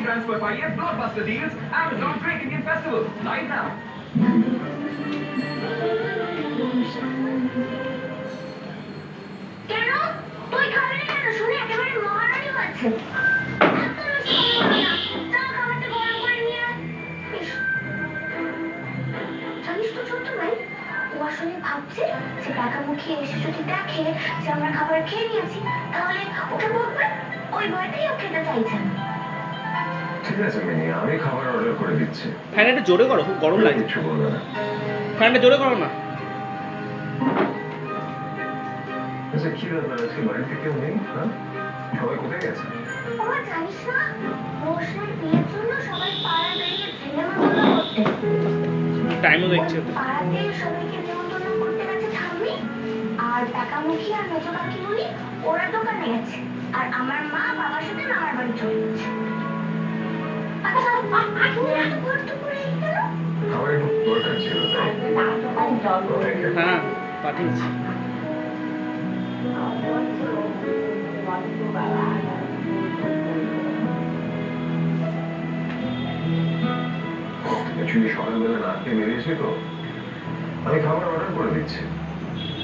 transfer 5 year blockbuster deals. Amazon Great Indian Festival. Live now. কেন তুই খাবি না কেন শুনে একেবারে মহারানী হচ্ছে খাবারটা গরম করে নিয়ে জানিস তো ছোট্ট ভাই ও আসলে ভাবছে যে কাকামুখী এসে যদি দেখে যে আমরা খাবার খেয়ে নিয়েছি তাহলে ওকে বলবে ওই ভয়টাই ও খেতে চাইছে না। ঠিক আছে মিনি, আমি খাবার অর্ডার করে দিচ্ছি। ফ্যানটা জোরে করো, খুব গরম লাগছে। কিছু বলবে না। ফ্যানটা জোরে করো না। আচ্ছা কি ব্যাপার, আজকে বাড়িতে কেউ নেই? হ্যাঁ, সবাই কোথায় গেছে? ওরা জানিস না রোশনের বিয়ের জন্য সবাই পাড়া বেরিয়ে নেমন্তন্ন করতে। টাইমও দেখছে। পাড়াতে সবাইকে নেমন্তন্ন করতে গেছে ঠাম্মি আর কাকামুখী আর মেজো কাকিমুনি ওরা দোকানে গেছে আর আমার মা বাবার সাথে মামার বাড়ি চলে গেছে। আচ্ছা তুমি এত কষ্ট করে গেল? আমার একটু দরকার ছিল তাই। হ্যাঁ পাঠিয়েছি। অ্যাকচুয়ালি সকালবেলা না খেয়ে বেরিয়েছি তো, আমি খাবার অর্ডার করে দিচ্ছি,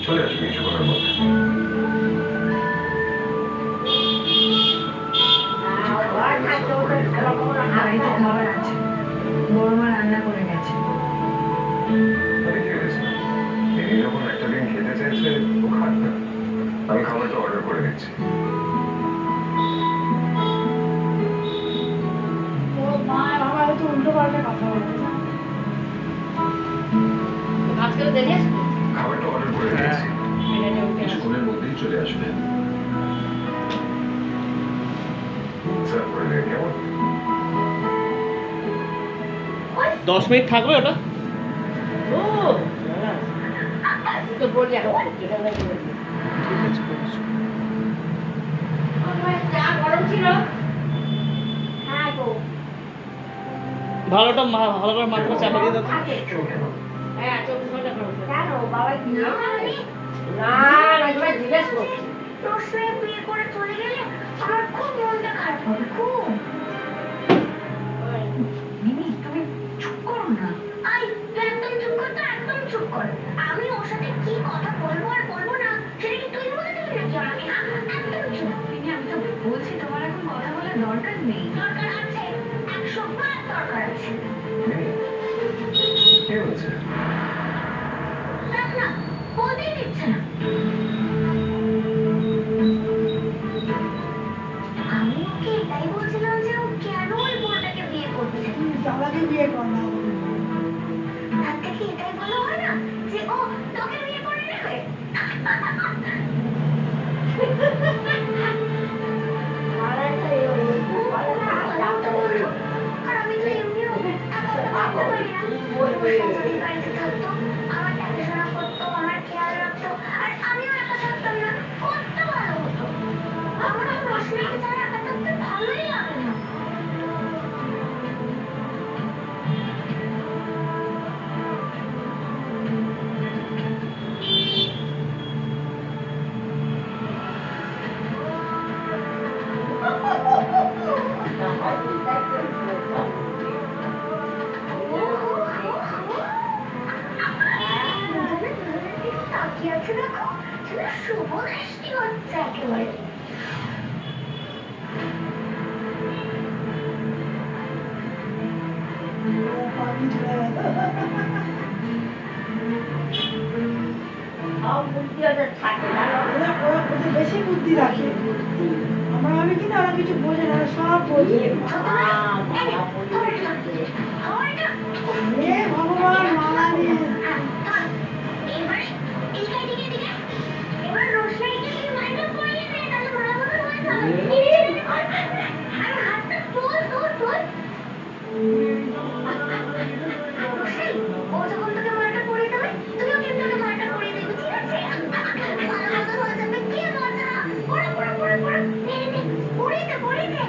চলে আসবে কিছুক্ষণের মধ্যে। বাড়িতে খাবার আছে, বড় মা রান্না করে গেছে। আমি কি হয়েছে, তিনি যখন একটা দিন খেতে চাইছে ও খাট না, আমি খাবারটা অর্ডার করে দিচ্ছি। খাবারটা অর্ডার করে দিচ্ছি, কিছুক্ষণের মধ্যেই চলে আসবে। সার্ভ করে দেন কেমন? 10 মিনিট থাকবে ওটা? ভালোটা ভালো করে মাত্রা চাপা দিয়ে দাও। রোশনের বিয়ে করে চলে গেলে আমার খুব মনটা খারাপ হবে, খুব। মিমি তুমি চুপ করো না। আই তুই একদম চুপ কর, তো একদম চুপ কর। আমি ওর সাথে কি কথা বলবো আর বলবো না সেটা কি তুই বলে দিবি নাকি আমাকে? একদম চুপ। মিমি আমি তো বলছি তোমার এখন কথা বলার দরকার নেই। দরকার আছে, 100 বার দরকার আছে। কি হয়েছে? দেখ না বলতেই দিচ্ছে না। আমি ওকে এটাই বলছিলাম যে ও কেন ওই বোনটাকে বিয়ে করছে। আমাকে বিয়ে করো। তার থেকে এটাই ভালো হয় না যে ও তোকে বিয়ে করে নেবে। আর আমি তো এমনিও ভাবতে পারি না। ওর যদি বাড়িতে থাকতো, আমার দেখাশোনা করতো, আমার খেয়াল রাখতো, আর আমিও একা থাকতাম না, কত ভালো হতো। আমার রোশনীকে ছাড়া একা থাকতে ভালোই লাগে না। তাকিয়ে আছে দেখো, শুভ দৃষ্টি হচ্ছে একেবারে। বেশি বুদ্ধি রাখে, আমি কিনা ওরা কিছু বোঝে না, সব বোঝে। ভগবান মালা দিয়ে ও যখন তোকে মালটা পরিয়ে দেবে তুইও কিন্তু ওকে মালটা পরিয়ে দিবি, ঠিক আছে? হয়ে যাবে, কি মজা! পড়ে পড়ে পড়ে পড়ে পড়িয়ে দে পড়িয়ে দে।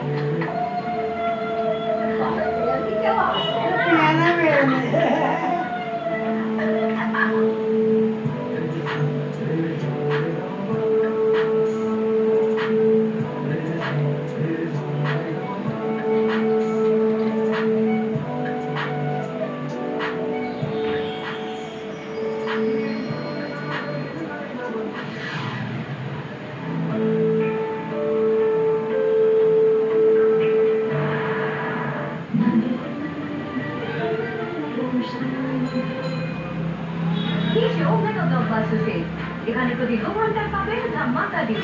প্রসেসে এখানে প্রতি 2 ঘন্টায় পাবে ধামাকা ডিল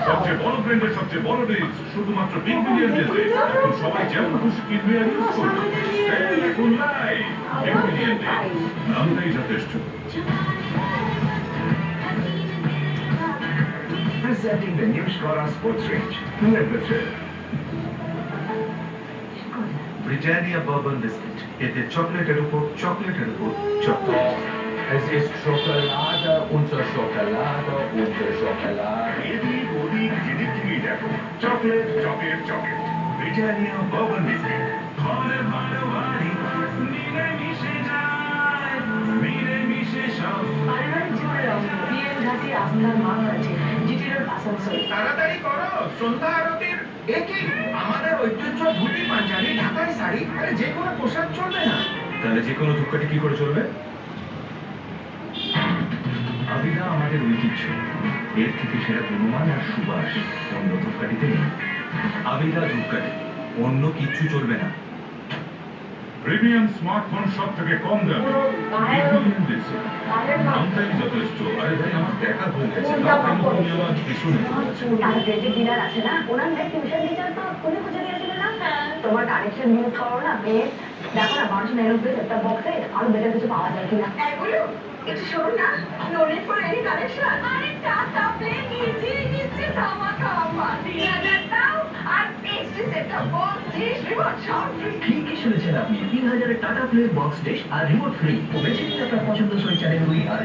সবচেয়ে বড় ব্র্যান্ডের সবচেয়ে বড় ডিলস শুধুমাত্র বিগ বিলিয়ন ডেজে এখন সবাই যেমন খুশি কিনবে আর ইউজ করবে সেল এখন লাইভ বিগ বিলিয়ন ডেজ নামটাই যথেষ্ট Presenting the new Skoda sports range. Live the thrill. Britannia Bourbon biscuit এতে চকলেটের উপর চকলেটের উপর chocolate Es ist Schokolade unter Schokolade unter Schokolade. এদিক ওদিক যেদিক থেকেই দেখো chocolate chocolate chocolate Britannia Bourbon biscuit ঘরে ভালো বাড়ি মিলে মিশে যায় মিলে মিশে সব পারিবারিক জীবনের অঙ্গ বিয়ের ঘাটে আপনার মা আছে জিটি রোড আসানসোল তাড়াতাড়ি করো সন্ধ্যা আরতির একই আমাদের ঐতিহ্য ধুতি পাঞ্জাবি ঢাকাই শাড়ি আরে যে কোনো পোশাক চলবে না তাহলে যে কোনো ধূপকাঠি কি করে চলবে আবিদা আমাদের ঐতিহ্য এর থেকে সেরা গুণমান আর সুবাস অন্য ধূপকাঠিতে নেই আবিদা ধূপকাঠি অন্য কিচ্ছু চলবে না প্রিমিয়াম স্মার্টফোন সব থেকে কম দামে দামটাই যথেষ্ট আরে ভাই আমার দেখা হয়ে গেছে দাম তুমি আমার কিছু নেই তার গ্রেডের ডিলার আছে না ওনার মেয়ে টিউশন টিচার তো তুমি খুঁজে দিয়েছিলে না তোমার কানেকশন ইউজ করো না বেশ দেখো না 599 একটা বক্সে আরো বেটার কিছু পাওয়া যায় কিনা এগুলো একটু শোন না no need for any connection আরে টাটা প্লে নিচে ধামাকা পার্টি 3000 দাও আর টেস্টি set up box dish remote sound free ঠিকই শুনেছেন আপনি 3000 টাকা প্লে বক্স ডিশ আর রিমোট ফ্রি ও বেছে নিন আপনার পছন্দসই চ্যানেলগুলি আর